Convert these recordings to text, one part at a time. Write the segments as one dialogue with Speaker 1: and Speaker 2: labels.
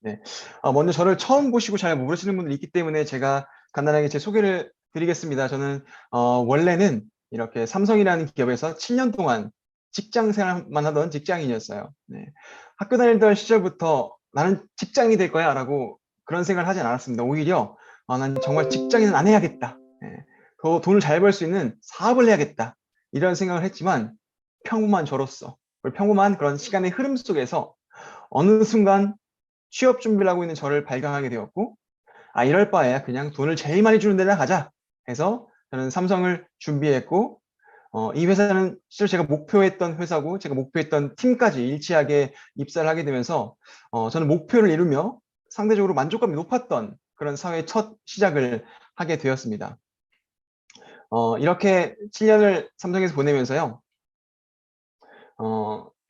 Speaker 1: 네. 먼저 저를 처음 보시고 잘 모르시는 분들이 있기 때문에 제가 간단하게 제 소개를 드리겠습니다. 저는 원래는 이렇게 삼성이라는 기업에서 7년 동안 직장 생활만 하던 직장인이었어요. 네. 학교 다니던 시절부터 나는 직장인이 될 거야 라고 그런 생각을 하진 않았습니다. 오히려 난 정말 직장인은 안 해야겠다. 네. 더 돈을 잘 벌 수 있는 사업을 해야겠다. 이런 생각을 했지만 평범한 저로서 평범한 그런 시간의 흐름 속에서 어느 순간 취업 준비를 하고 있는 저를 발견하게 되었고, 이럴 바에 그냥 돈을 제일 많이 주는 데나 가자 해서 저는 삼성을 준비했고, 이 회사는 실제로 제가 목표했던 회사고 제가 목표했던 팀까지 일치하게 입사를 하게 되면서 저는 목표를 이루며 상대적으로 만족감이 높았던 그런 사회의 첫 시작을 하게 되었습니다. 이렇게 7년을 삼성에서 보내면서요.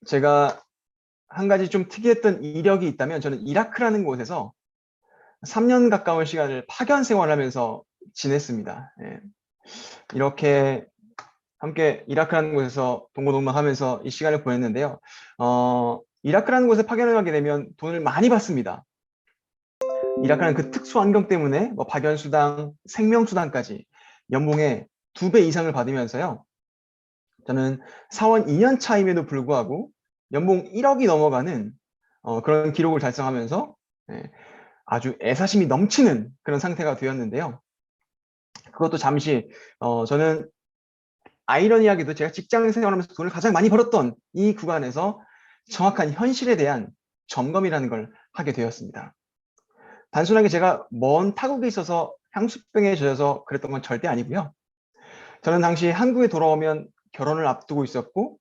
Speaker 1: 제가 한 가지 좀 특이했던 이력이 있다면 저는 이라크라는 곳에서 3년 가까운 시간을 파견 생활하면서 지냈습니다. 예. 이렇게 함께 이라크라는 곳에서 동고동락하면서 이 시간을 보냈는데요. 이라크라는 곳에 파견을 가게 되면 돈을 많이 받습니다. 이라크라는 그 특수 환경 때문에 뭐 파견수당, 생명수당까지 연봉의 2배 이상을 받으면서요. 저는 사원 2년 차임에도 불구하고 연봉 1억이 넘어가는 그런 기록을 달성하면서 예, 아주 애사심이 넘치는 그런 상태가 되었는데요. 그것도 잠시 저는 아이러니하게도 제가 직장 생활하면서 돈을 가장 많이 벌었던 이 구간에서 정확한 현실에 대한 점검이라는 걸 하게 되었습니다. 단순하게 제가 먼 타국에 있어서 향수병에 젖어서 그랬던 건 절대 아니고요. 저는 당시 한국에 돌아오면 결혼을 앞두고 있었고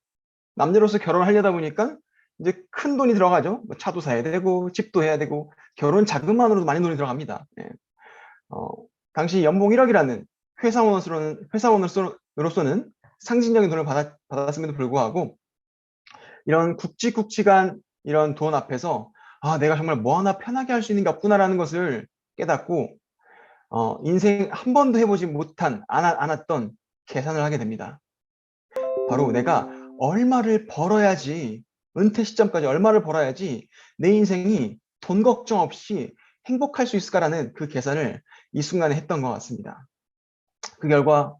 Speaker 1: 남자로서 결혼을 하려다 보니까 이제 큰 돈이 들어가죠. 뭐 차도 사야 되고 집도 해야 되고 결혼 자금만으로도 많이 돈이 들어갑니다. 예. 어, 당시 연봉 1억이라는 회사원으로서는 상징적인 돈을 받았음에도 불구하고 이런 굵직굵직한 이런 돈 앞에서 내가 정말 뭐 하나 편하게 할 수 있는 게 없구나라는 것을 깨닫고 인생 한 번도 해보지 못한 않았던 계산을 하게 됩니다. 바로 내가 얼마를 벌어야지 은퇴 시점까지 얼마를 벌어야지 내 인생이 돈 걱정 없이 행복할 수 있을까라는 그 계산을 이 순간에 했던 것 같습니다. 그 결과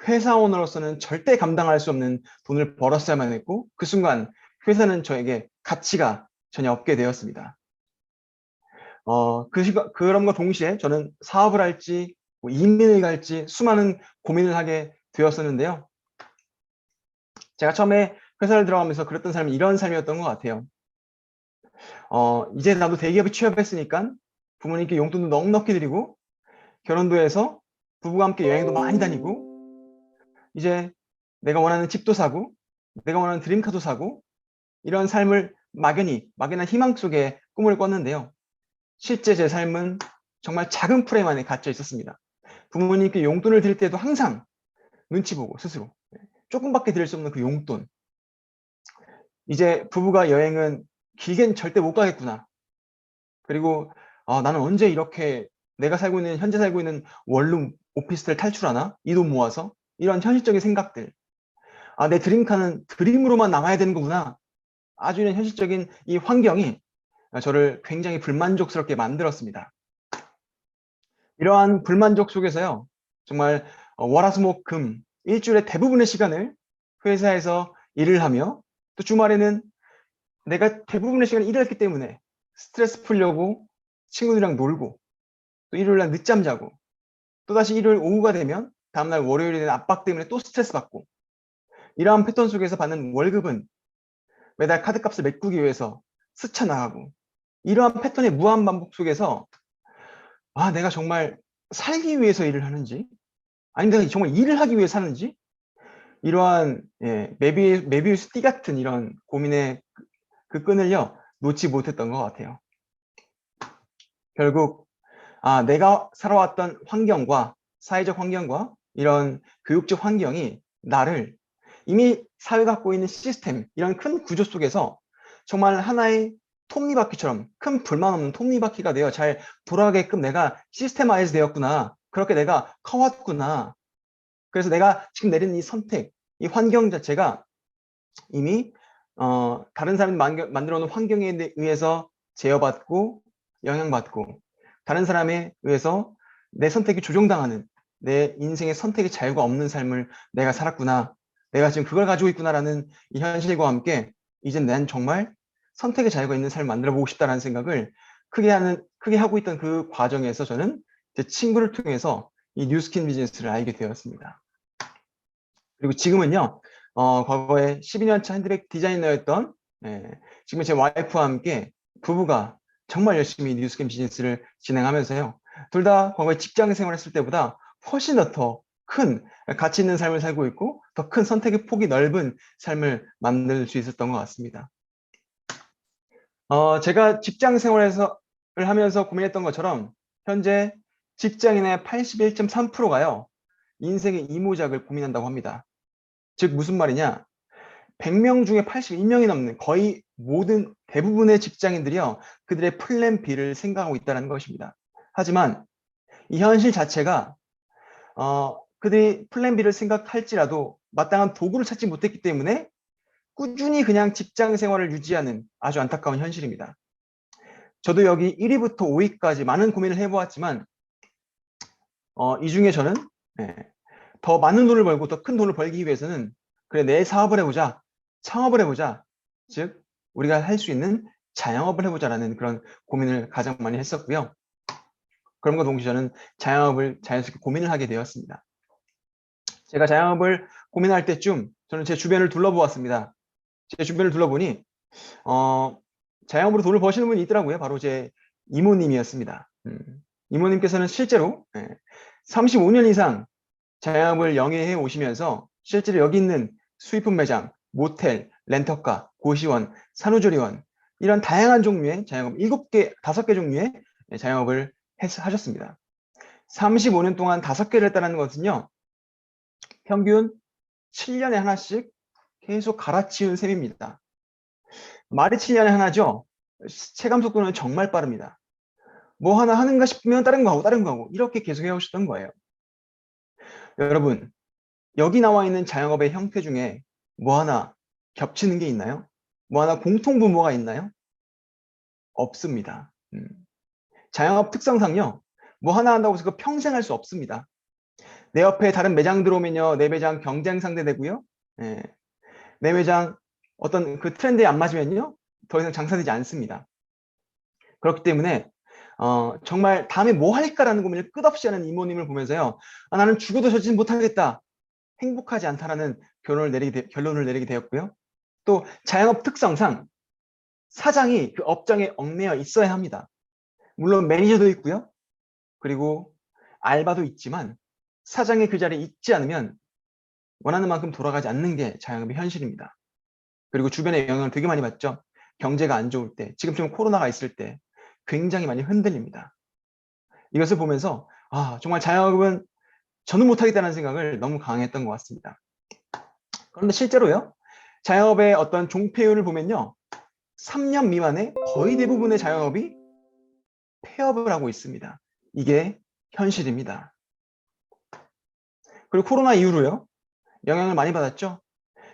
Speaker 1: 회사원으로서는 절대 감당할 수 없는 돈을 벌었어야만 했고 그 순간 회사는 저에게 가치가 전혀 없게 되었습니다. 그럼과 동시에 저는 사업을 할지 뭐 이민을 갈지 수많은 고민을 하게 되었었는데요. 제가 처음에 회사를 들어가면서 그랬던 삶이 이런 삶이었던 것 같아요. 이제 나도 대기업에 취업했으니까 부모님께 용돈도 넉넉히 드리고 결혼도 해서 부부가 함께 여행도 많이 다니고 이제 내가 원하는 집도 사고 내가 원하는 드림카도 사고 이런 삶을 막연한 희망 속에 꿈을 꿨는데요. 실제 제 삶은 정말 작은 프레임 안에 갇혀 있었습니다. 부모님께 용돈을 드릴 때도 항상 눈치 보고 스스로 조금밖에 드릴 수 없는 그 용돈. 이제 부부가 여행은 길게는 절대 못 가겠구나. 그리고 나는 언제 이렇게 내가 현재 살고 있는 원룸 오피스텔 탈출하나? 이 돈 모아서? 이런 현실적인 생각들. 내 드림카는 드림으로만 남아야 되는 거구나. 아주 이런 현실적인 이 환경이 저를 굉장히 불만족스럽게 만들었습니다. 이러한 불만족 속에서요. 정말 월화수목금 일주일의 대부분의 시간을 회사에서 일을 하며 또 주말에는 내가 대부분의 시간을 일을 했기 때문에 스트레스 풀려고 친구들이랑 놀고 또 일요일날 늦잠 자고 또다시 일요일 오후가 되면 다음날 월요일에 대한 압박 때문에 또 스트레스 받고 이러한 패턴 속에서 받는 월급은 매달 카드값을 메꾸기 위해서 스쳐나가고 이러한 패턴의 무한 반복 속에서 내가 정말 살기 위해서 일을 하는지 아니면 내가 정말 일을 하기 위해 사는지 이러한 메비우스 띠 같은 이런 고민의 그 끈을요 놓지 못했던 것 같아요. 결국 내가 살아왔던 환경과 사회적 환경과 이런 교육적 환경이 나를 이미 사회가 갖고 있는 시스템 이런 큰 구조 속에서 정말 하나의 톱니바퀴처럼 큰 불만 없는 톱니바퀴가 되어 잘 돌아가게끔 내가 시스템화해서 되었구나. 그렇게 내가 커왔구나. 그래서 내가 지금 내린 이 선택, 이 환경 자체가 이미 다른 사람이 만들어 놓은 환경에 의해서 제어받고 영향받고 다른 사람에 의해서 내 선택이 조종당하는, 내 인생의 선택의 자유가 없는 삶을 내가 살았구나, 내가 지금 그걸 가지고 있구나라는 이 현실과 함께 이제 난 정말 선택의 자유가 있는 삶을 만들어 보고 싶다라는 생각을 크게 하고 있던 그 과정에서 저는 제 친구를 통해서 이 뉴스킨 비즈니스를 알게 되었습니다. 그리고 지금은요, 과거에 12년 차 핸드백 디자이너였던, 지금 제 와이프와 함께 부부가 정말 열심히 뉴스킨 비즈니스를 진행하면서요, 둘 다 과거에 직장 생활했을 때보다 훨씬 더 큰 가치 있는 삶을 살고 있고 더 큰 선택의 폭이 넓은 삶을 만들 수 있었던 것 같습니다. 제가 직장 생활을 하면서 고민했던 것처럼 현재 직장인의 81.3%가요, 인생의 이모작을 고민한다고 합니다. 즉 무슨 말이냐? 100명 중에 81명이 넘는 거의 모든 대부분의 직장인들이요, 그들의 플랜 B를 생각하고 있다는 것입니다. 하지만 이 현실 자체가 그들이 플랜 B를 생각할지라도 마땅한 도구를 찾지 못했기 때문에 꾸준히 그냥 직장 생활을 유지하는 아주 안타까운 현실입니다. 저도 여기 1위부터 5위까지 많은 고민을 해보았지만 이 중에 저는 더 많은 돈을 벌고 더 큰 돈을 벌기 위해서는 그래 내 사업을 해보자, 창업을 해보자, 즉 우리가 할 수 있는 자영업을 해보자라는 그런 고민을 가장 많이 했었고요. 그럼과 동시에 저는 자영업을 자연스럽게 고민을 하게 되었습니다. 제가 자영업을 고민할 때쯤 저는 제 주변을 둘러보았습니다. 제 주변을 둘러보니 자영업으로 돈을 버시는 분이 있더라고요. 바로 제 이모님이었습니다. 이모님께서는 실제로 35년 이상 자영업을 영위해 오시면서 실제로 여기 있는 수입품 매장, 모텔, 렌터카, 고시원, 산후조리원 이런 다양한 종류의 자영업 7개, 5개 종류의 자영업을 하셨습니다. 35년 동안 5개를 했다는 것은요, 평균 7년에 하나씩 계속 갈아치운 셈입니다. 말이 7년에 하나죠. 체감 속도는 정말 빠릅니다. 뭐 하나 하는가 싶으면 다른 거 하고 이렇게 계속 해오셨던 거예요. 여러분, 여기 나와 있는 자영업의 형태 중에 뭐 하나 겹치는 게 있나요? 뭐 하나 공통분모가 있나요? 없습니다. 자영업 특성상요, 뭐 하나 한다고 해서 평생 할 수 없습니다. 내 옆에 다른 매장 들어오면요, 내 매장 경쟁 상대되고요, 내 매장 어떤 그 트렌드에 안 맞으면요, 더 이상 장사되지 않습니다. 그렇기 때문에 정말 다음에 뭐 할까라는 고민을 끝없이 하는 이모님을 보면서요, 나는 죽어도 저짓 못하겠다, 행복하지 않다라는 결론을 내리게 되었고요. 또 자영업 특성상 사장이 그 업장에 얽매여 있어야 합니다. 물론 매니저도 있고요. 그리고 알바도 있지만 사장이 그 자리에 있지 않으면 원하는 만큼 돌아가지 않는 게 자영업의 현실입니다. 그리고 주변의 영향을 되게 많이 받죠. 경제가 안 좋을 때, 지금처럼 코로나가 있을 때 굉장히 많이 흔들립니다. 이것을 보면서 정말 자영업은 저는 못하겠다는 생각을 너무 강하게 했던 것 같습니다. 그런데 실제로요, 자영업의 어떤 종폐율을 보면요, 3년 미만의 거의 대부분의 자영업이 폐업을 하고 있습니다. 이게 현실입니다. 그리고 코로나 이후로요, 영향을 많이 받았죠.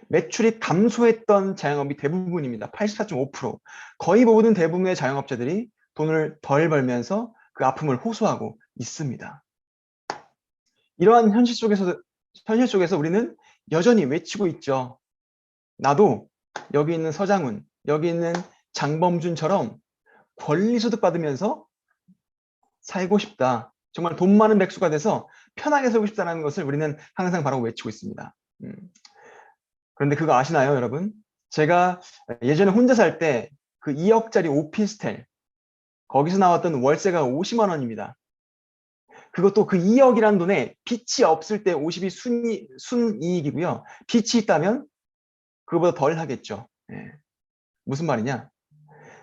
Speaker 1: 매출이 감소했던 자영업이 대부분입니다. 84.5%. 거의 모든 대부분의 자영업자들이 돈을 덜 벌면서 그 아픔을 호소하고 있습니다. 이러한 현실 속에서 우리는 여전히 외치고 있죠. 나도 여기 있는 서장훈, 여기 있는 장범준처럼 권리소득 받으면서 살고 싶다. 정말 돈 많은 백수가 돼서 편하게 살고 싶다는 것을 우리는 항상 바라고 외치고 있습니다. 그런데 그거 아시나요, 여러분? 제가 예전에 혼자 살 때 그 2억짜리 오피스텔, 거기서 나왔던 월세가 50만 원입니다. 그것도 그 2억이라는 돈에 빚이 없을 때 50이 순이익이고요. 빚이 있다면 그거보다 덜 하겠죠. 무슨 말이냐?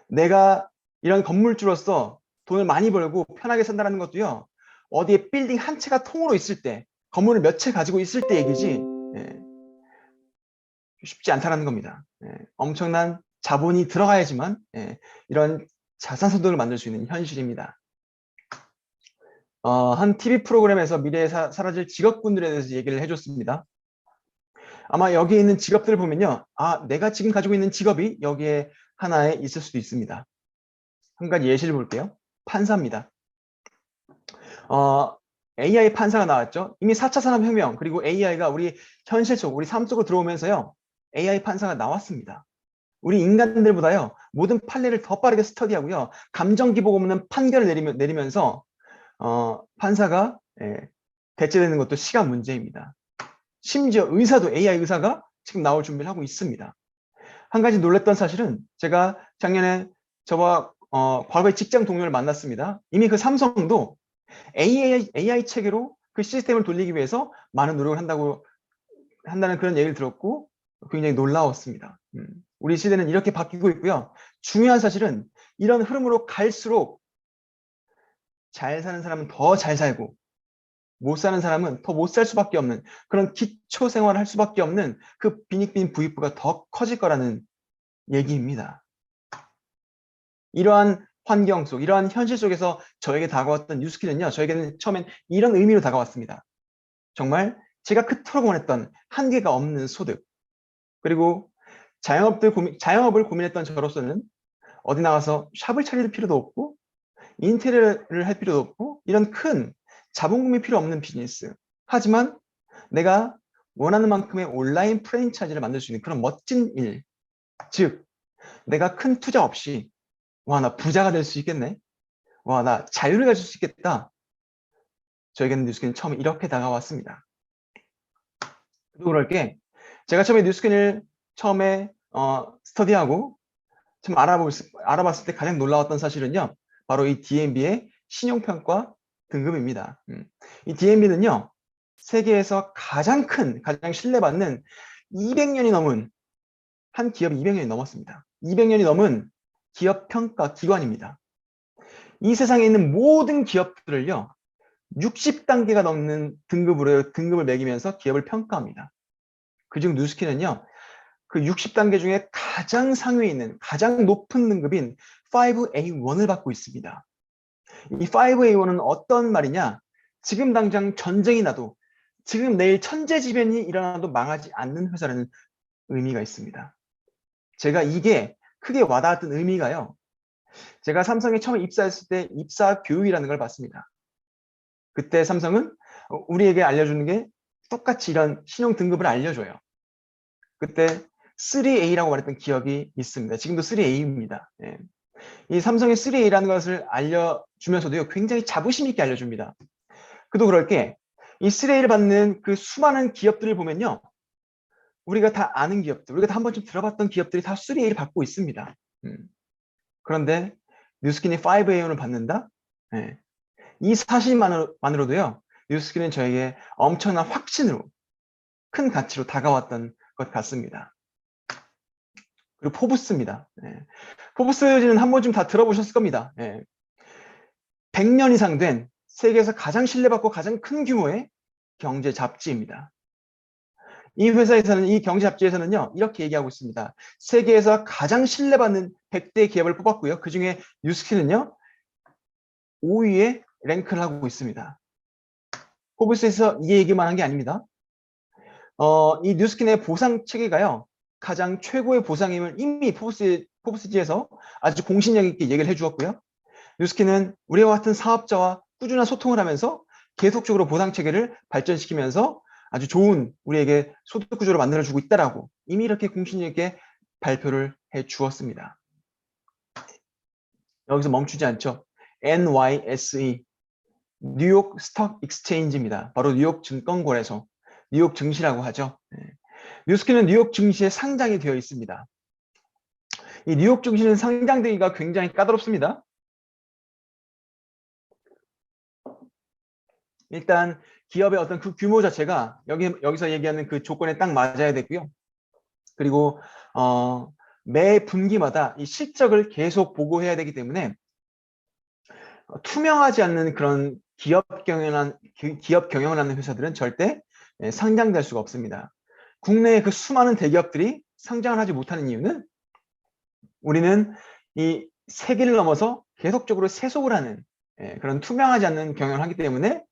Speaker 1: 내가 이런 건물주로서 돈을 많이 벌고 편하게 산다는 것도요, 어디에 빌딩 한 채가 통으로 있을 때, 건물을 몇 채 가지고 있을 때 얘기지 쉽지 않다는 겁니다. 엄청난 자본이 들어가야지만 이런 자산소득을 만들 수 있는 현실입니다. 한 TV 프로그램에서 미래에 사라질 직업군들에 대해서 얘기를 해줬습니다. 아마 여기 있는 직업들을 보면요, 내가 지금 가지고 있는 직업이 여기에 하나에 있을 수도 있습니다. 한 가지 예시를 볼게요. 판사입니다. AI 판사가 나왔죠. 이미 4차 산업혁명 그리고 AI가 우리 현실 속, 우리 삶 속으로 들어오면서요. AI 판사가 나왔습니다. 우리 인간들보다요. 모든 판례를 더 빠르게 스터디하고요. 감정 기복 없는 판결을 내리면서 판사가 대체되는 것도 시간 문제입니다. 심지어 의사도 AI 의사가 지금 나올 준비를 하고 있습니다. 한 가지 놀랐던 사실은 제가 작년에 저와 과거의 직장 동료를 만났습니다. 이미 그 삼성도 AI 체계로 그 시스템을 돌리기 위해서 많은 노력을 한다는 그런 얘기를 들었고 굉장히 놀라웠습니다. 우리 시대는 이렇게 바뀌고 있고요. 중요한 사실은 이런 흐름으로 갈수록 잘 사는 사람은 더 잘 살고 못 사는 사람은 더 못 살 수밖에 없는 그런 기초 생활을 할 수밖에 없는 그 빈익빈 부익부가 더 커질 거라는 얘기입니다. 이러한 환경 속, 이러한 현실 속에서 저에게 다가왔던 뉴스킬은요. 저에게는 처음엔 이런 의미로 다가왔습니다. 정말 제가 그토록 원했던 한계가 없는 소득, 그리고 자영업을 고민했던 저로서는 어디 나가서 샵을 차릴 필요도 없고 인테리어를 할 필요도 없고 이런 큰 자본금이 필요 없는 비즈니스. 하지만 내가 원하는 만큼의 온라인 프랜차이즈를 만들 수 있는 그런 멋진 일. 즉, 내가 큰 투자 없이 와, 나 부자가 될 수 있겠네. 와, 나 자유를 가질 수 있겠다. 저에게는 뉴스캔이 처음에 이렇게 다가왔습니다. 그리고 그럴 게 제가 처음에 뉴스캔을 처음에 스터디하고 좀 알아봤을 때 가장 놀라웠던 사실은요. 바로 이 DNB의 신용평가 등급입니다. 이 DNB는요. 세계에서 가장 신뢰받는 200년이 넘은 한 기업이 200년이 넘었습니다. 200년이 넘은 기업 평가 기관입니다. 이 세상에 있는 모든 기업들을요. 60단계가 넘는 등급을 매기면서 기업을 평가합니다. 그중 뉴스킨은요. 그 60단계 중에 가장 상위에 있는 가장 높은 등급인 5A1을 받고 있습니다. 이 5A1은 어떤 말이냐? 지금 당장 전쟁이 나도 지금 내일 천재지변이 일어나도 망하지 않는 회사라는 의미가 있습니다. 제가 이게 크게 와닿았던 의미가요. 제가 삼성에 처음에 입사했을 때 입사 교육이라는 걸 받습니다. 그때 삼성은 우리에게 알려주는 게 똑같이 이런 신용 등급을 알려줘요. 그때 3A라고 말했던 기억이 있습니다. 지금도 3A입니다. 예. 이 삼성의 3A라는 것을 알려주면서도요, 굉장히 자부심 있게 알려줍니다. 그도 그럴 게, 이 3A를 받는 그 수많은 기업들을 보면요, 우리가 다 아는 기업들, 우리가 다 한 번쯤 들어봤던 기업들이 다 3A를 받고 있습니다. 그런데 뉴스킨이 5A를 받는다? 예. 이 사실만으로도요, 뉴스킨은 저에게 엄청난 확신으로, 큰 가치로 다가왔던 것 같습니다. 그리고 포브스입니다. 예. 포브스는 한 번쯤 다 들어보셨을 겁니다. 예. 100년 이상 된 세계에서 가장 신뢰받고 가장 큰 규모의 경제 잡지입니다. 이 회사에서는, 이 경제 잡지에서는요, 이렇게 얘기하고 있습니다. 세계에서 가장 신뢰받는 100대 기업을 뽑았고요. 그 중에 뉴스킨은요, 5위에 랭크를 하고 있습니다. 포브스에서 이 얘기만 한 게 아닙니다. 이 뉴스킨의 보상 체계가요, 가장 최고의 보상임을 이미 포브스지에서 아주 공신력 있게 얘기를 해주었고요. 뉴스킨은 우리와 같은 사업자와 꾸준한 소통을 하면서 계속적으로 보상 체계를 발전시키면서 아주 좋은 우리에게 소득 구조를 만들어주고 있다라고 이미 이렇게 공신력 있게 발표를 해 주었습니다. 여기서 멈추지 않죠. NYSE, 뉴욕 스톡 익스체인지입니다. 바로 뉴욕 증권거래소, 뉴욕 증시라고 하죠. 뉴스킨은 뉴욕 증시에 상장이 되어 있습니다. 이 뉴욕 증시는 상장되기가 굉장히 까다롭습니다. 일단 기업의 어떤 그 규모 자체가 여기서 얘기하는 그 조건에 딱 맞아야 되고요. 그리고 매 분기마다 이 실적을 계속 보고해야 되기 때문에 투명하지 않는 그런 기업 경영을 하는 회사들은 절대 상장될 수가 없습니다. 국내의 그 수많은 대기업들이 상장을 하지 못하는 이유는 우리는 이 세기를 넘어서 계속적으로 세속을 하는 그런 투명하지 않는 경영을 하기 때문에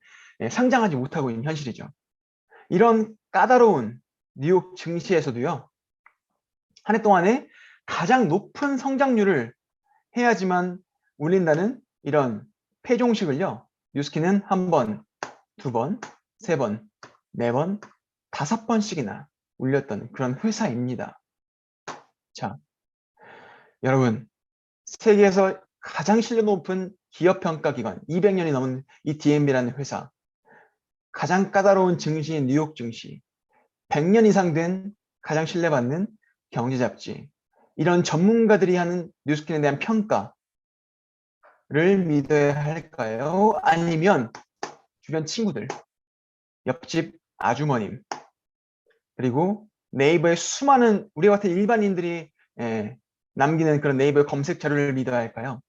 Speaker 1: 상장하지 못하고 있는 현실이죠. 이런 까다로운 뉴욕 증시에서도요. 한 해 동안에 가장 높은 성장률을 해야지만 올린다는 이런 패종식을요, 뉴스킨은 한 번, 두 번, 세 번, 네 번, 다섯 번씩이나 울렸던 그런 회사입니다. 자, 여러분, 세계에서 가장 신뢰 높은 기업 평가 기관, 200년이 넘은 이 D&B라는 회사, 가장 까다로운 증시인 뉴욕 증시, 100년 이상 된 가장 신뢰받는 경제 잡지, 이런 전문가들이 하는 뉴스킨에 대한 평가를 믿어야 할까요? 아니면 주변 친구들, 옆집 아주머님, 그리고 네이버의 수많은 우리 같은 일반인들이 남기는 그런 네이버 검색 자료를 믿어야 할까요?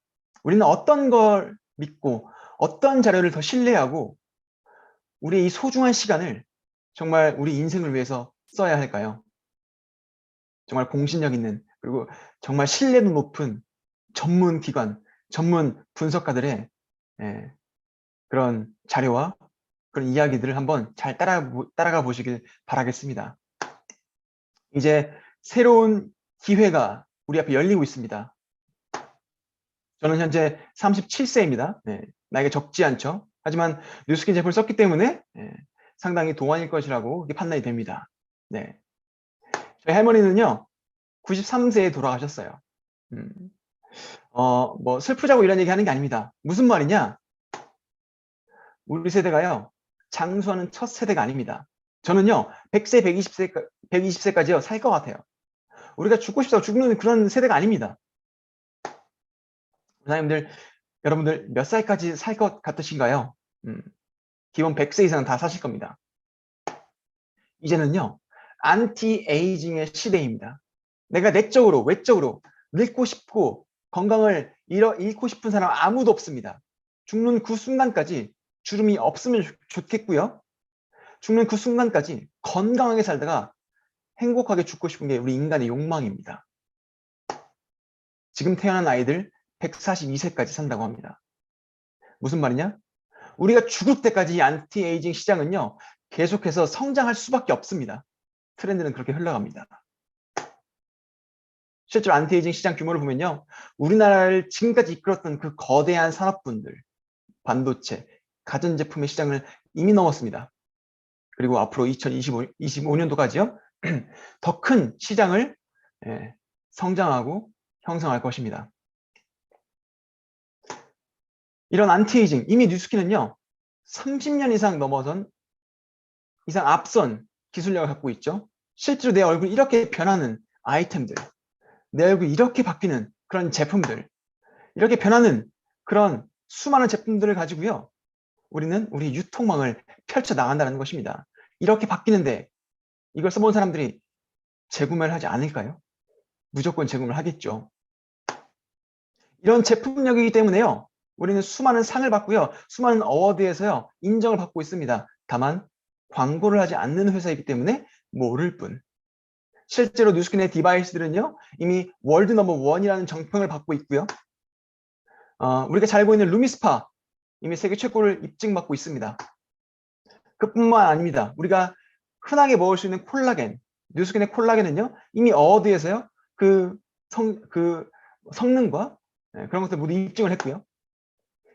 Speaker 1: 우리는 어떤 걸 믿고 어떤 자료를 더 신뢰하고 우리의 이 소중한 시간을 정말 우리 인생을 위해서 써야 할까요? 정말 공신력 있는, 그리고 정말 신뢰도 높은 전문 기관, 전문 분석가들의 그런 자료와 그런 이야기들을 한번 잘 따라가 보시길 바라겠습니다. 이제 새로운 기회가 우리 앞에 열리고 있습니다. 저는 현재 37세입니다. 나이가 적지 않죠. 하지만 뉴스킨 제품을 썼기 때문에 상당히 동안일 것이라고 판단이 됩니다. 네. 저희 할머니는요, 93세에 돌아가셨어요. 뭐 슬프자고 이런 얘기 하는 게 아닙니다. 무슨 말이냐? 우리 세대가요, 장수하는 첫 세대가 아닙니다. 저는요, 100세, 120세까지요, 살 것 같아요. 우리가 죽고 싶다고 죽는 그런 세대가 아닙니다. 사장님들, 여러분들 몇 살까지 살 것 같으신가요? 기본 100세 이상은 다 사실 겁니다. 이제는요, 안티에이징의 시대입니다. 내가 내적으로, 외적으로 늙고 싶고 건강을 잃고 싶은 사람 아무도 없습니다. 죽는 그 순간까지 주름이 없으면 좋겠고요. 죽는 그 순간까지 건강하게 살다가 행복하게 죽고 싶은 게 우리 인간의 욕망입니다. 지금 태어난 아이들 142세까지 산다고 합니다. 무슨 말이냐? 우리가 죽을 때까지 이 안티에이징 시장은요, 계속해서 성장할 수밖에 없습니다. 트렌드는 그렇게 흘러갑니다. 실제로 안티에이징 시장 규모를 보면요, 우리나라를 지금까지 이끌었던 그 거대한 산업분들, 반도체, 가전제품의 시장을 이미 넘었습니다. 그리고 앞으로 2025년도까지요, 더 큰 시장을 성장하고 형성할 것입니다. 이런 안티에이징, 이미 뉴스킨은요, 30년 이상 앞선 기술력을 갖고 있죠. 실제로 내 얼굴이 이렇게 변하는 아이템들, 내 얼굴이 이렇게 바뀌는 그런 제품들, 이렇게 변하는 그런 수많은 제품들을 가지고요, 우리는 우리 유통망을 펼쳐 나간다는 것입니다. 이렇게 바뀌는데 이걸 써본 사람들이 재구매를 하지 않을까요? 무조건 재구매를 하겠죠. 이런 제품력이기 때문에요, 우리는 수많은 상을 받고요, 수많은 어워드에서요, 인정을 받고 있습니다. 다만 광고를 하지 않는 회사이기 때문에 모를 뿐. 실제로 뉴스킨의 디바이스들은요, 이미 월드 넘버 원이라는 정평을 받고 있고요. 우리가 잘 보이는 루미스파, 이미 세계 최고를 입증받고 있습니다. 그뿐만 아닙니다. 우리가 흔하게 먹을 수 있는 콜라겐, 뉴스킨의 콜라겐은요, 이미 어워드에서요, 그 성능과 그런 것들 모두 입증을 했고요.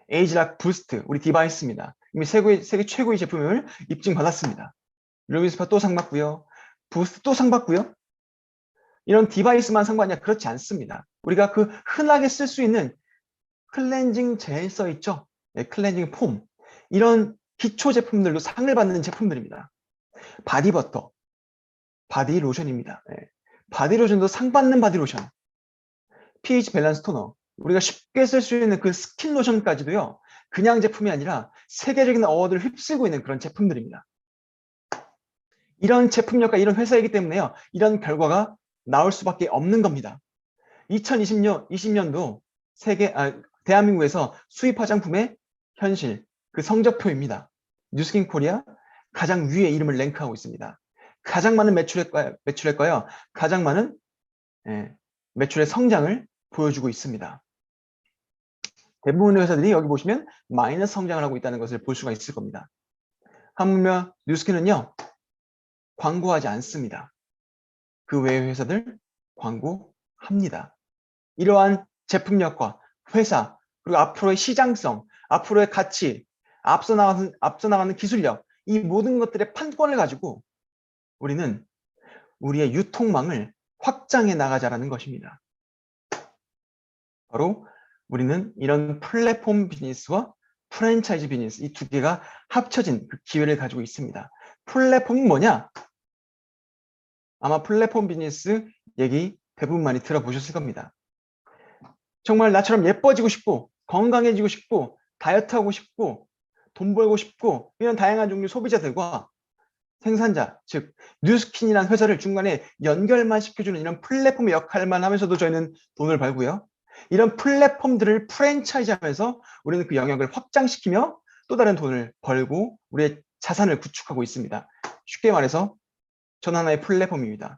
Speaker 1: 에이지락 부스트, 우리 디바이스입니다. 이미 세계 최고의 제품을 입증받았습니다. 루미스파 또 상 받고요. 부스트 또 상 받고요. 이런 디바이스만 상 받냐? 그렇지 않습니다. 우리가 그 흔하게 쓸 수 있는 클렌징 젤 써있죠? 클렌징 폼. 이런 기초 제품들도 상을 받는 제품들입니다. 바디버터, 바디로션입니다. 바디로션도 상 받는 바디로션. pH 밸런스 토너. 우리가 쉽게 쓸 수 있는 그 스킨 로션까지도요, 그냥 제품이 아니라 세계적인 어워드를 휩쓸고 있는 그런 제품들입니다. 이런 제품력과 이런 회사이기 때문에요, 이런 결과가 나올 수밖에 없는 겁니다. 2020년도 대한민국에서 수입 화장품의 현실, 그 성적표입니다. 뉴스킨 코리아 가장 위에 이름을 랭크하고 있습니다. 가장 많은 매출했고요, 가장 많은 매출의 성장을 보여주고 있습니다. 대부분의 회사들이 여기 보시면 마이너스 성장을 하고 있다는 것을 볼 수가 있을 겁니다. 하물며 뉴스킨은요, 광고하지 않습니다. 그 외의 회사들 광고합니다. 이러한 제품력과 회사, 그리고 앞으로의 시장성, 앞으로의 가치, 앞서 나가는 기술력, 이 모든 것들의 판권을 가지고 우리는 우리의 유통망을 확장해 나가자라는 것입니다. 바로 우리는 이런 플랫폼 비즈니스와 프랜차이즈 비즈니스, 이 두 개가 합쳐진 그 기회를 가지고 있습니다. 플랫폼은 뭐냐? 아마 플랫폼 비즈니스 얘기 대부분 많이 들어보셨을 겁니다. 정말 나처럼 예뻐지고 싶고 건강해지고 싶고 다이어트하고 싶고 돈 벌고 싶고 이런 다양한 종류 소비자들과 생산자, 즉 뉴스킨이라는 회사를 중간에 연결만 시켜주는 이런 플랫폼의 역할만 하면서도 저희는 돈을 벌고요. 이런 플랫폼들을 프랜차이즈하면서 우리는 그 영역을 확장시키며 또 다른 돈을 벌고 우리의 자산을 구축하고 있습니다. 쉽게 말해서 전 하나의 플랫폼입니다.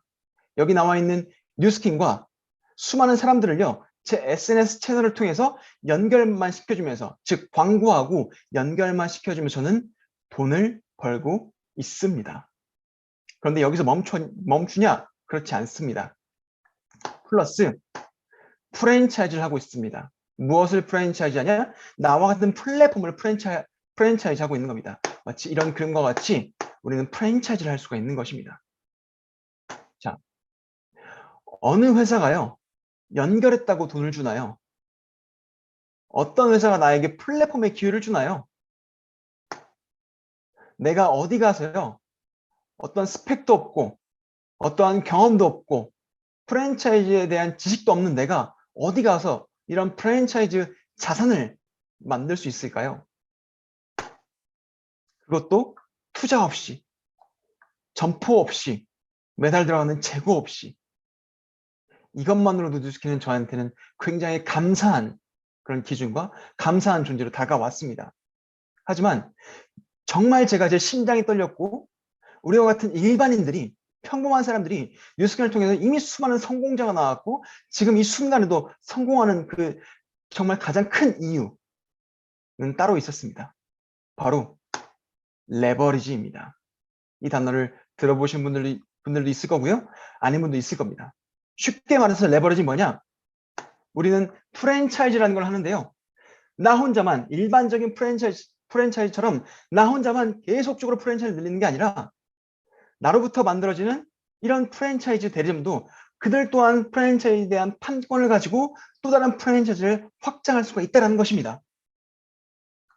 Speaker 1: 여기 나와 있는 뉴스킨과 수많은 사람들을요, 제 SNS 채널을 통해서 연결만 시켜주면서, 즉 광고하고 연결만 시켜주면서 저는 돈을 벌고 있습니다. 그런데 여기서 멈추냐? 그렇지 않습니다. 플러스 프랜차이즈를 하고 있습니다. 무엇을 프랜차이즈하냐? 나와 같은 플랫폼을 프랜차이즈하고 있는 겁니다. 마치 이런 그림과 같이 우리는 프랜차이즈를 할 수가 있는 것입니다. 자, 어느 회사가요, 연결했다고 돈을 주나요? 어떤 회사가 나에게 플랫폼의 기회를 주나요? 내가 어디 가서요, 어떤 스펙도 없고 어떠한 경험도 없고 프랜차이즈에 대한 지식도 없는 내가 어디 가서 이런 프랜차이즈 자산을 만들 수 있을까요? 그것도 투자 없이, 점포 없이, 매달 들어가는 재고 없이. 이것만으로도 뉴스킨은 저한테는 굉장히 감사한 그런 기준과 감사한 존재로 다가왔습니다. 하지만 정말 제가 제 심장이 떨렸고 우리와 같은 일반인들이, 평범한 사람들이 뉴스킨을 통해서 이미 수많은 성공자가 나왔고 지금 이 순간에도 성공하는 그 정말 가장 큰 이유는 따로 있었습니다. 바로 레버리지입니다. 이 단어를 들어보신 분들도 있을 거고요. 아닌 분도 있을 겁니다. 쉽게 말해서 레버리지 뭐냐? 우리는 프랜차이즈라는 걸 하는데요. 나 혼자만, 일반적인 프랜차이즈처럼 나 혼자만 계속적으로 프랜차이즈 늘리는 게 아니라 나로부터 만들어지는 이런 프랜차이즈 대리점도 그들 또한 프랜차이즈에 대한 판권을 가지고 또 다른 프랜차이즈를 확장할 수가 있다는 것입니다.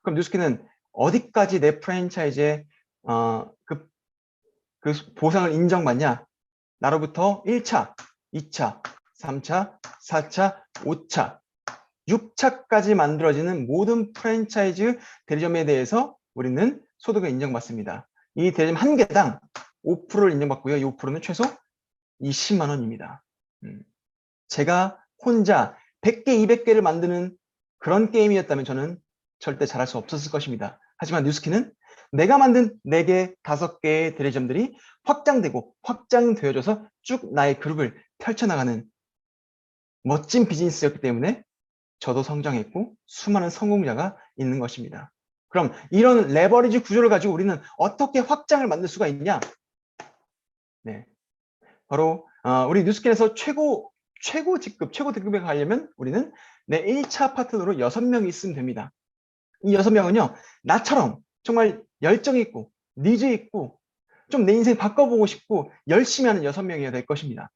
Speaker 1: 그럼 뉴스킨은 어디까지 내 프랜차이즈에 그 보상을 인정받냐? 나로부터 1차, 2차, 3차, 4차, 5차, 6차까지 만들어지는 모든 프랜차이즈 대리점에 대해서 우리는 소득을 인정받습니다. 이 대리점 한 개당 5%를 인정받고요. 이 5%는 최소 20만 원입니다. 제가 혼자 100개, 200개를 만드는 그런 게임이었다면 저는 절대 잘할 수 없었을 것입니다. 하지만 뉴스킨은 내가 만든 4개, 5개의 대리점들이 확장되고 확장되어져서 쭉 나의 그룹을 펼쳐나가는 멋진 비즈니스였기 때문에 저도 성장했고 수많은 성공자가 있는 것입니다. 그럼 이런 레버리지 구조를 가지고 우리는 어떻게 확장을 만들 수가 있냐? 네, 바로 우리 뉴스킨에서 최고 등급에 가려면 우리는 내 1차 파트너로 6명이 있으면 됩니다. 이 6명은요, 나처럼 정말 열정 있고 니즈 있고 좀 내 인생 바꿔보고 싶고 열심히 하는 6명이어야 될 것입니다.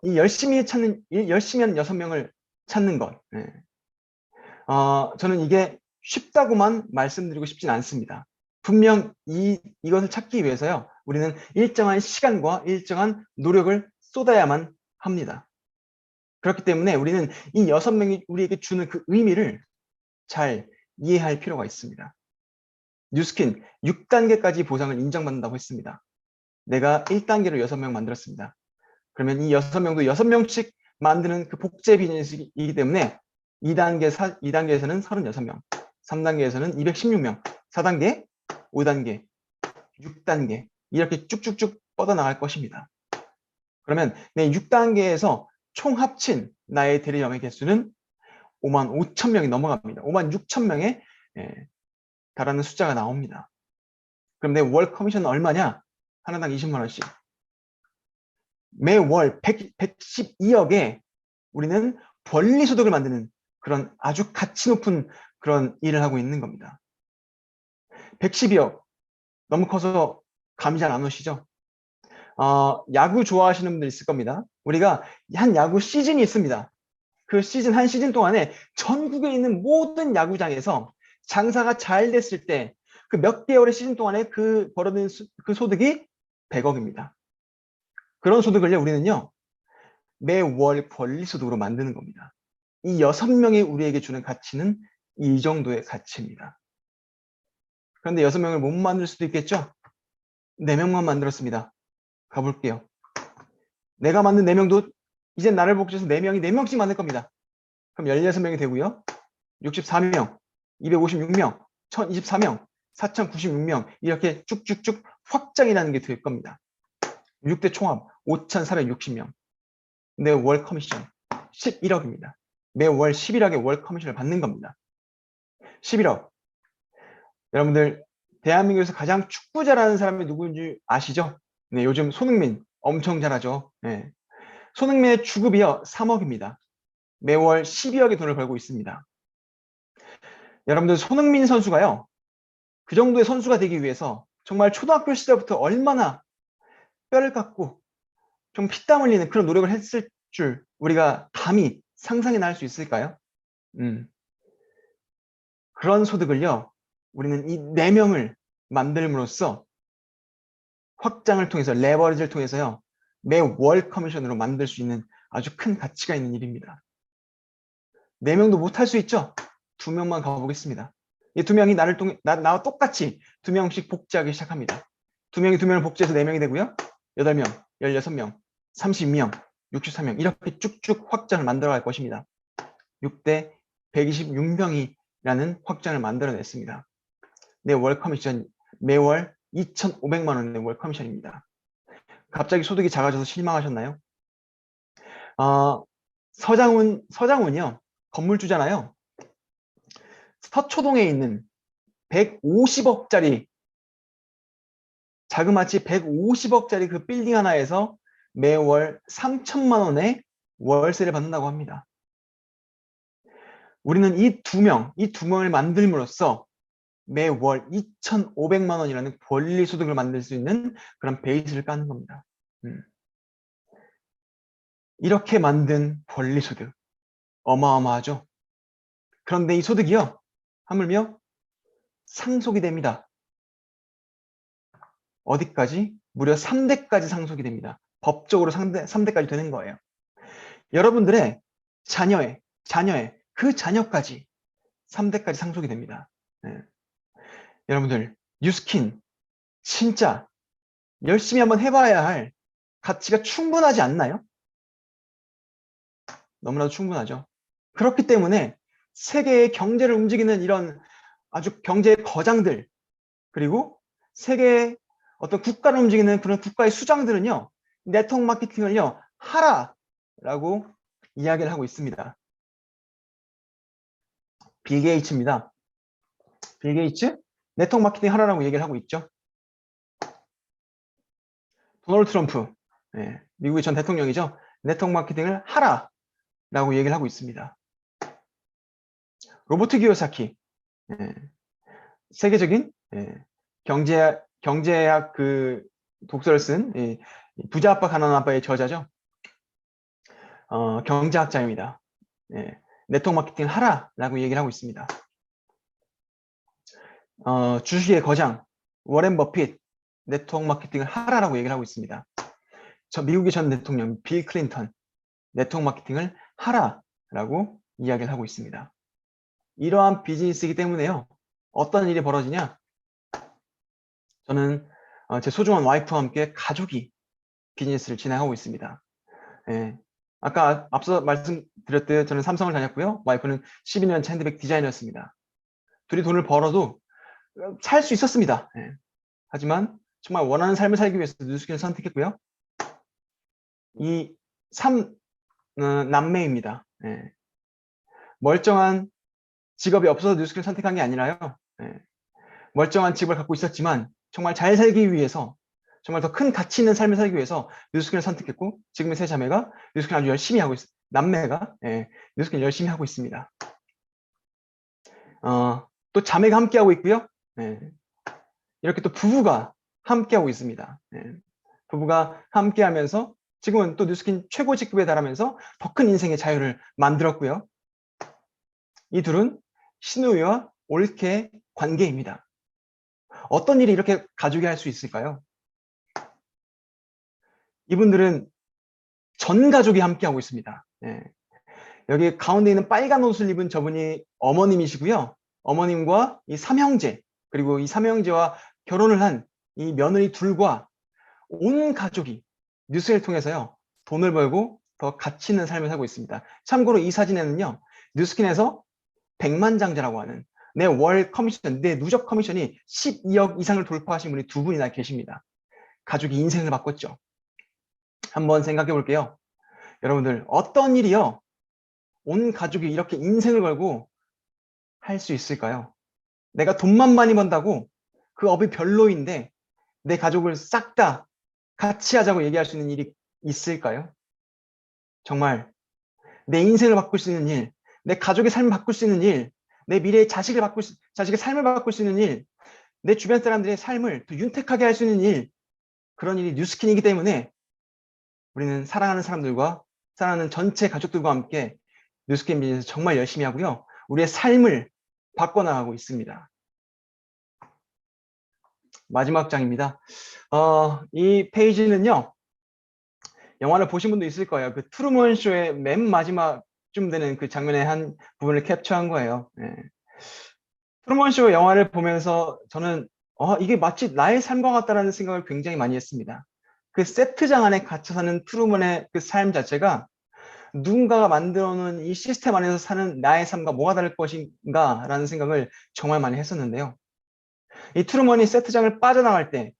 Speaker 1: 이 열심히 하는 6명을 찾는 것. 네. 저는 이게 쉽다고만 말씀드리고 싶진 않습니다. 분명 이것을 찾기 위해서요, 우리는 일정한 시간과 일정한 노력을 쏟아야만 합니다. 그렇기 때문에 우리는 이 6명이 우리에게 주는 그 의미를 잘 이해할 필요가 있습니다. 뉴스킨 6단계까지 보상을 인정받는다고 했습니다. 내가 1단계로 6명 만들었습니다. 그러면 이 6명도 6명씩 만드는 그 복제 비즈니스이기 때문에 2단계에서는 36명, 3단계에서는 216명, 4단계, 5단계, 6단계 이렇게 쭉쭉쭉 뻗어나갈 것입니다. 그러면 내 6단계에서 총 합친 나의 대리점의 개수는 5만 5천 명이 넘어갑니다. 5만 6천 명에 달하는 숫자가 나옵니다. 그럼 내 월 커미션은 얼마냐? 하나당 20만 원씩. 매월 112억에 우리는 권리소득을 만드는 그런 아주 가치 높은 그런 일을 하고 있는 겁니다. 112억 너무 커서 감이 잘 안 오시죠? 야구 좋아하시는 분들 있을 겁니다. 우리가 한 야구 시즌이 있습니다. 그 시즌 한 시즌 동안에 전국에 있는 모든 야구장에서 장사가 잘 됐을 때 그 몇 개월의 시즌 동안에 그 벌어든 그 소득이 100억입니다. 그런 소득을요 우리는요 매월 권리소득으로 만드는 겁니다. 이 6명이 우리에게 주는 가치는 이 정도의 가치입니다. 그런데 6명을 못 만들 수도 있겠죠? 4명만 만들었습니다. 가볼게요. 내가 만든 4명도 이제 나를 복제해서 4명이 4명씩 만들 겁니다. 그럼 16명이 되고요. 64명, 256명, 1024명, 4096명 이렇게 쭉쭉쭉 확장이라는 게 될 겁니다. 6대 총합 5460명. 내 월 커미션 11억입니다. 매월 11억의 월 커미션을 받는 겁니다. 11억. 여러분들 대한민국에서 가장 축구 잘하는 사람이 누구인지 아시죠? 네, 요즘 손흥민 엄청 잘하죠. 네. 손흥민의 주급이요 3억입니다. 매월 12억의 돈을 벌고 있습니다. 여러분들 손흥민 선수가요. 그 정도의 선수가 되기 위해서 정말 초등학교 시절부터 얼마나 뼈를 깎고 좀 피땀 흘리는 그런 노력을 했을 줄 우리가 감히 상상이나 할 수 있을까요? 그런 소득을요. 우리는 이 4명을 만들므로써 확장을 통해서 레버리지를 통해서요. 매월 커미션으로 만들 수 있는 아주 큰 가치가 있는 일입니다. 4명도 못할 수 있죠? 2명만 가보겠습니다. 이 2명이 나와 똑같이 2명씩 복제하기 시작합니다. 2명이 2명을 복제해서 4명이 되고요. 8명, 16명, 30명, 63명 이렇게 쭉쭉 확장을 만들어갈 것입니다. 6대 126명이라는 확장을 만들어냈습니다. 내 월 커미션 매월 2,500만 원의 월 커미션입니다. 갑자기 소득이 작아져서 실망하셨나요? 서장훈이요. 건물주잖아요. 서초동에 있는 150억짜리 자그마치 150억짜리 그 빌딩 하나에서 매월 3천만 원의 월세를 받는다고 합니다. 우리는 이 두 명을 만들므로써 매월 2,500만 원이라는 권리 소득을 만들 수 있는 그런 베이스를 까는 겁니다. 이렇게 만든 권리 소득 어마어마하죠. 그런데 이 소득이요 하물며 상속이 됩니다. 어디까지? 무려 3대까지 상속이 됩니다. 법적으로 3대까지 되는 거예요. 여러분들의 자녀의 그 자녀까지 3대까지 상속이 됩니다. 네. 여러분들 뉴스킨 진짜 열심히 한번 해봐야 할 가치가 충분하지 않나요? 너무나도 충분하죠. 그렇기 때문에 세계의 경제를 움직이는 이런 아주 경제의 거장들 그리고 세계의 어떤 국가를 움직이는 그런 국가의 수장들은요. 네트워크 마케팅을요. 하라라고 이야기를 하고 있습니다. 빌 게이츠입니다. 빌 게이츠 네트워크 마케팅 하라라고 얘기를 하고 있죠. 도널드 트럼프 미국의 전 대통령이죠. 네트워크 마케팅을 하라라고 얘기를 하고 있습니다. 로버트 기요사키 세계적인 경제학 그 독서를 쓴 부자 아빠 가난한 아빠의 저자죠. 경제학자입니다. 네트워크 마케팅 하라라고 얘기를 하고 있습니다. 주식의 거장 워렌 버핏 네트워크 마케팅을 하라라고 얘기를 하고 있습니다. 미국의 전 대통령 빌 클린턴 네트워크 마케팅을 하라라고 이야기를 하고 있습니다. 이러한 비즈니스이기 때문에요. 어떤 일이 벌어지냐? 저는 제 소중한 와이프와 함께 가족이 비즈니스를 진행하고 있습니다. 아까 앞서 말씀드렸듯 저는 삼성을 다녔고요. 와이프는 12년 차 핸드백 디자이너였습니다. 둘이 돈을 벌어도 살 수 있었습니다. 하지만 정말 원하는 삶을 살기 위해서 뉴스킨을 선택했고요. 이 3남매입니다. 멀쩡한 직업이 없어서 뉴스킨을 선택한 게 아니라요. 멀쩡한 직업을 갖고 있었지만 정말 잘 살기 위해서 정말 더 큰 가치 있는 삶을 살기 위해서 뉴스킨을 선택했고 지금의 세 자매가 뉴스킨 아주 열심히 하고 있습니다. 남매가 뉴스킨 열심히 하고 있습니다. 또 자매가 함께하고 있고요. 예. 이렇게 또 부부가 함께하고 있습니다. 예. 부부가 함께하면서 지금은 또 뉴스킨 최고 직급에 달하면서 더 큰 인생의 자유를 만들었고요. 이 둘은 신우이와 올케의 관계입니다. 어떤 일이 이렇게 가족이 할 수 있을까요? 이분들은 전 가족이 함께하고 있습니다. 예. 여기 가운데 있는 빨간 옷을 입은 저분이 어머님이시고요. 어머님과 이 삼형제, 그리고 이 삼형제와 결혼을 한 이 며느리 둘과 온 가족이 뉴스를 통해서요, 돈을 벌고 더 가치 있는 삶을 살고 있습니다. 참고로 이 사진에는요, 뉴스킨에서 백만장자라고 하는 내 월 커미션, 내 누적 커미션이 12억 이상을 돌파하신 분이 두 분이나 계십니다. 가족이 인생을 바꿨죠. 한번 생각해 볼게요. 여러분들, 어떤 일이요, 온 가족이 이렇게 인생을 걸고 할 수 있을까요? 내가 돈만 많이 번다고 그 업이 별로인데 내 가족을 싹 다 같이 하자고 얘기할 수 있는 일이 있을까요? 정말 내 인생을 바꿀 수 있는 일, 내 가족의 삶을 바꿀 수 있는 일, 내 미래의 자식의 삶을 바꿀 수 있는 일, 내 주변 사람들의 삶을 더 윤택하게 할 수 있는 일, 그런 일이 뉴스킨이기 때문에 우리는 사랑하는 사람들과 사랑하는 전체 가족들과 함께 뉴스킨 비즈니스 정말 열심히 하고요. 우리의 삶을 바꿔나가고 있습니다. 마지막 장입니다. 이 페이지는요, 영화를 보신 분도 있을 거예요. 그 트루먼 쇼의 맨 마지막쯤 되는 그 장면의 한 부분을 캡처한 거예요. 예. 트루먼 쇼 영화를 보면서 저는 이게 마치 나의 삶과 같다라는 생각을 굉장히 많이 했습니다. 그 세트장 안에 갇혀 사는 트루먼의 그 삶 자체가 누군가가 만들어 놓은 이 시스템 안에서 사는 나의 삶과 뭐가 다를 것인가 라는 생각을 정말 많이 했었는데요. 이 트루먼이 세트장을 빠져나갈 때,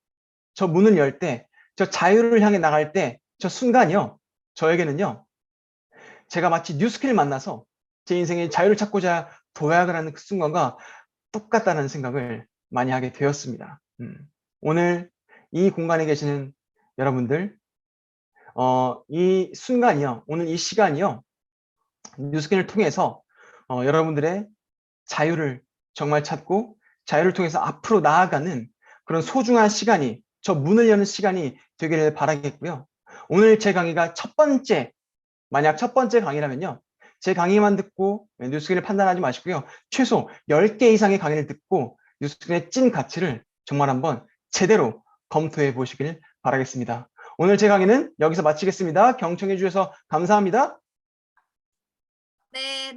Speaker 1: 저 문을 열 때, 저 자유를 향해 나갈 때, 저 순간이요, 저에게는요, 제가 마치 뉴스킨을 만나서 제 인생의 자유를 찾고자 도약을 하는 그 순간과 똑같다는 생각을 많이 하게 되었습니다. 오늘 이 공간에 계시는 여러분들, 이 순간이요, 오늘 이 시간이요, 뉴스킨을 통해서 여러분들의 자유를 정말 찾고 자유를 통해서 앞으로 나아가는 그런 소중한 시간이, 저 문을 여는 시간이 되기를 바라겠고요. 오늘 제 강의가 만약 첫 번째 강의라면요, 제 강의만 듣고 뉴스킨을 판단하지 마시고요. 최소 10개 이상의 강의를 듣고 뉴스킨의 찐 가치를 정말 한번 제대로 검토해 보시길 바라겠습니다. 오늘 제 강의는 여기서 마치겠습니다. 경청해 주셔서 감사합니다.
Speaker 2: 네.